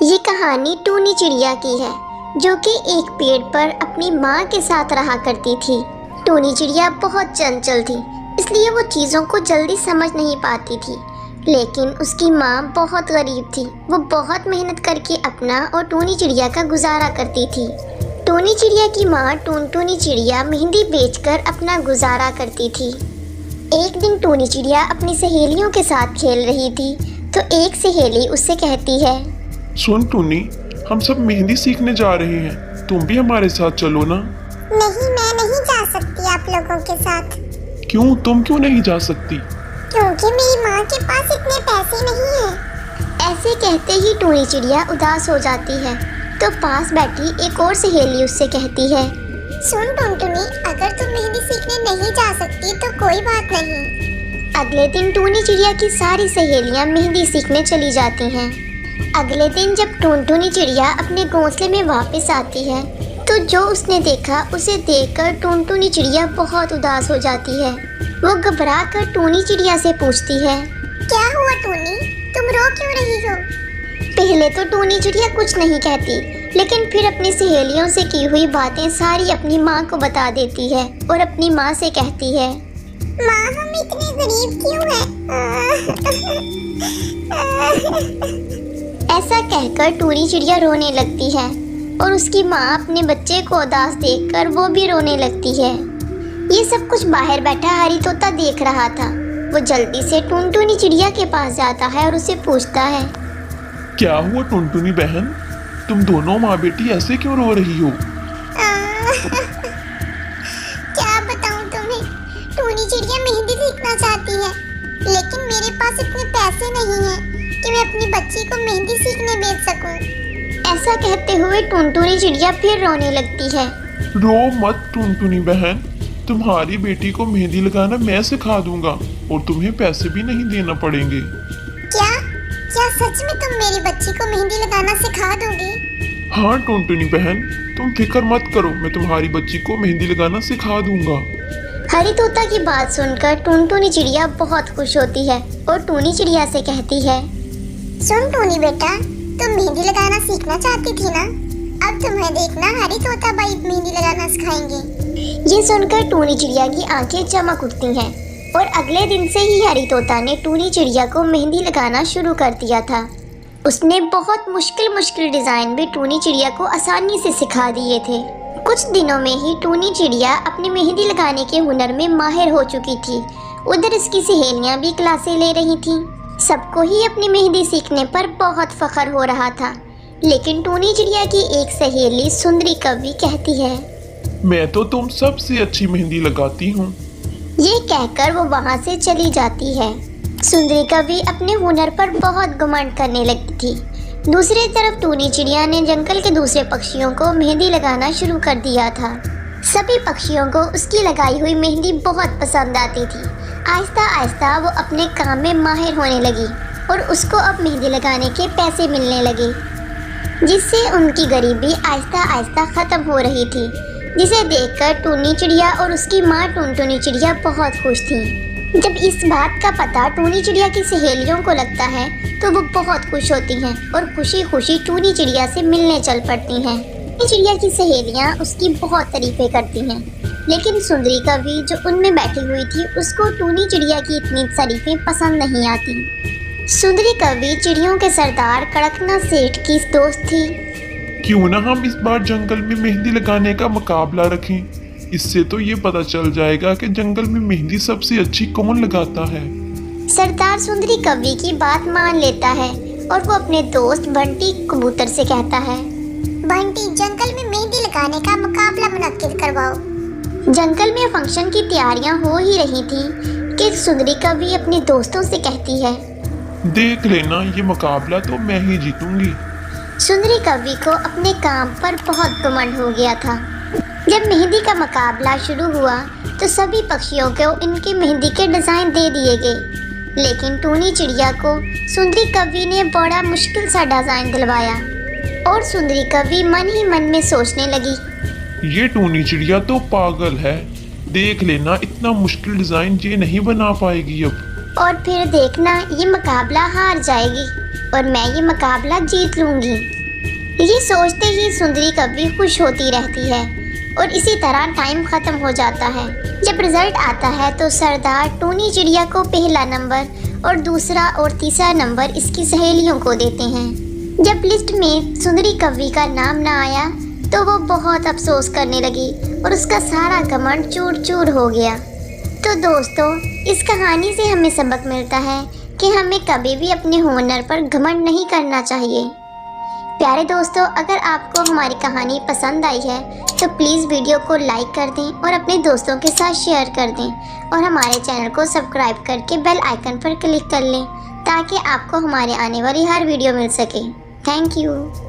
ये कहानी टूनी चिड़िया की है जो कि एक पेड़ पर अपनी माँ के साथ रहा करती थी। टूनी चिड़िया बहुत चंचल थी, इसलिए वो चीज़ों को जल्दी समझ नहीं पाती थी। लेकिन उसकी माँ बहुत गरीब थी। वो बहुत मेहनत करके अपना और टूनी चिड़िया का गुजारा करती थी। टूनी चिड़िया की माँ टूनी चिड़िया मेहंदी बेचकर अपना गुजारा करती थी। एक दिन टूनी चिड़िया अपनी सहेलियों के साथ खेल रही थी तो एक सहेली उससे कहती है, सुन टूनी, हम सब मेहंदी सीखने जा रहे हैं, तुम भी हमारे साथ चलो ना। नहीं, मैं नहीं जा सकती आप लोगों के साथ। क्यों? तुम क्यों नहीं जा सकती? क्योंकि मेरी माँ के पास इतने पैसे नहीं हैं। ऐसे कहते ही टूनी चिड़िया उदास हो जाती है तो पास बैठी एक और सहेली उससे कहती है, सुन टुनटुनी, अगर तुम मेहंदी सीखने नहीं जा सकती तो कोई बात नहीं। अगले दिन टूनी चिड़िया की सारी सहेलियां मेहंदी सीखने चली जाती हैं। अगले दिन जब टूनी चिड़िया अपने घोंसले में वापस आती है तो जो उसने देखा उसे देखकर टूनी चिड़िया बहुत उदास हो जाती है। वो घबरा कर टूनी चिड़िया से पूछती है, क्या हुआ टूनी, तुम रो क्यों रही हो? पहले तो टूनी चिड़िया कुछ नहीं कहती, लेकिन फिर अपनी सहेलियों से की हुई बातें सारी अपनी माँ को बता देती है और अपनी माँ से कहती है, माँ, हम इतने गरीब क्यों हैं? ऐसा कहकर टूनी चिड़िया रोने लगती है और उसकी माँ अपने बच्चे को उदास देखकर वो भी रोने लगती है। ये सब कुछ बाहर बैठा हरी तोता देख रहा था। वो जल्दी से टूनी चिड़िया के पास जाता है और उसे पूछता है, क्या हुआ टुनटुनी बहन, तुम दोनों माँ बेटी ऐसे क्यों रो रही हो? क्या बताऊं तुम्हें, टूनी चिड़िया मेहंदी सीखना चाहती है, लेकिन मेरे पास इतने पैसे नहीं हैं कि मैं अपनी बच्ची को मेहंदी सीखने भेज सकूं। ऐसा कहते हुए टूनी चिड़िया फिर रोने लगती है। रो मत टुनटुनी बहन, तुम्हारी बेटी को मेहंदी लगाना मैं सिखा दूंगा और तुम्हें पैसे भी नहीं देना पड़ेंगे। क्या क्या सच में तुम मेरी बच्ची को मेहंदी लगाना सिखा दोगे? हाँ टुनटुनी बहन, तुम फिक्र मत करो, मैं तुम्हारी बच्ची को मेहंदी लगाना सिखा दूंगा। हरी तोता की बात सुनकर टूनी चिड़िया बहुत खुश होती है और टूनी चिड़िया से कहती है, सुन टूनी बेटा, तुम मेहंदी लगाना सीखना चाहती थी ना, अब तुम्हें देखना हरी तोता भाई मेहंदी लगाना सिखाएंगे। ये सुनकर टूनी चिड़िया की आंखें चमक उठती हैं और अगले दिन से ही हरी तोता ने टूनी चिड़िया को मेहंदी लगाना शुरू कर दिया था। उसने बहुत मुश्किल डिजाइन भी टूनी चिड़िया को आसानी से सिखा दिए थे। कुछ दिनों में ही टूनी चिड़िया अपनी मेहंदी लगाने के हुनर में माहिर हो चुकी थी। उधर इसकी सहेलियां भी क्लासें ले रही थीं। सबको ही अपनी मेहंदी सीखने पर बहुत फख्र हो रहा था, लेकिन टूनी चिड़िया की एक सहेली सुंदरी कवि कहती है, मैं तो तुम सबसे अच्छी मेहंदी लगाती हूँ। ये कहकर वो वहाँ से चली जाती है। सुंदरी कवि अपने हुनर पर बहुत घमंड करने लगी थी। दूसरी तरफ टूनी चिड़िया ने जंगल के दूसरे पक्षियों को मेहंदी लगाना शुरू कर दिया था। सभी पक्षियों को उसकी लगाई हुई मेहंदी बहुत पसंद आती थी। आहिस्ता आहिस्ता वो अपने काम में माहिर होने लगी और उसको अब मेहंदी लगाने के पैसे मिलने लगे, जिससे उनकी गरीबी आहिस्ता आहिस्ता ख़त्म हो रही थी, जिसे देखकर टूनी चिड़िया और उसकी माँ टूनी चिड़िया बहुत खुश थी। जब इस बात का पता टूनी चिड़िया की सहेलियों को लगता है तो वो बहुत खुश होती हैं और खुशी खुशी टूनी चिड़िया से मिलने चल पड़ती हैं। टूनी चिड़िया की सहेलियाँ उसकी बहुत तारीफें करती हैं, लेकिन सुंदरी कवि जो उनमें बैठी हुई थी उसको टूनी चिड़िया की इतनी तारीफें पसंद नहीं आती। सुंदरी कवि चिड़ियों के सरदार कड़कनाथ सेठ की दोस्त थी। क्यों ना हम इस बार जंगल में मेहंदी लगाने का मुकाबला रखें, इससे तो ये पता चल जाएगा कि जंगल में मेहंदी सबसे अच्छी कौन लगाता है। सरदार सुंदरी कवि की बात मान लेता है और वो अपने दोस्त बंटी कबूतर से कहता है, बंटी, जंगल में मेहंदी लगाने का मुकाबला मुनक्किद करवाओ। जंगल में फंक्शन की तैयारियां हो ही रही थी कि सुंदरी कवि अपने दोस्तों से कहती है, देख लेना, ये मुकाबला तो मैं ही जीतूंगी। सुंदरी कवि को अपने काम पर बहुत घमंड हो गया था। जब मेहंदी का मुकाबला शुरू हुआ तो सभी पक्षियों को इनकी मेहंदी के डिज़ाइन दे दिए गए, लेकिन टूनी चिड़िया को सुंदरी कवि ने बड़ा मुश्किल सा डिज़ाइन दिलवाया और सुंदरी कवि मन ही मन में सोचने लगी, ये टूनी चिड़िया तो पागल है, देख लेना, इतना मुश्किल डिजाइन ये नहीं बना पाएगी अब। और फिर देखना ये मुकाबला हार जाएगी। और मैं ये मुकाबला जीत लूँगी। ये सोचते ही सुंदरी कभी खुश होती रहती है और इसी तरह टाइम ख़त्म हो जाता है। जब रिजल्ट आता है तो सरदार टूनी चिड़िया को पहला नंबर और दूसरा और तीसरा नंबर इसकी सहेलियों को देते हैं। जब लिस्ट में सुंदरी कव्वी का नाम ना आया तो वो बहुत अफसोस करने लगी और उसका सारा घमंड चूर चूर हो गया। तो दोस्तों, इस कहानी से हमें सबक मिलता है कि हमें कभी भी अपने हुनर पर घमंड नहीं करना चाहिए। प्यारे दोस्तों, अगर आपको हमारी कहानी पसंद आई है तो प्लीज़ वीडियो को लाइक कर दें और अपने दोस्तों के साथ शेयर कर दें और हमारे चैनल को सब्सक्राइब करके बेल आइकन पर क्लिक कर लें ताकि आपको हमारे आने वाली हर वीडियो मिल सके। Thank you.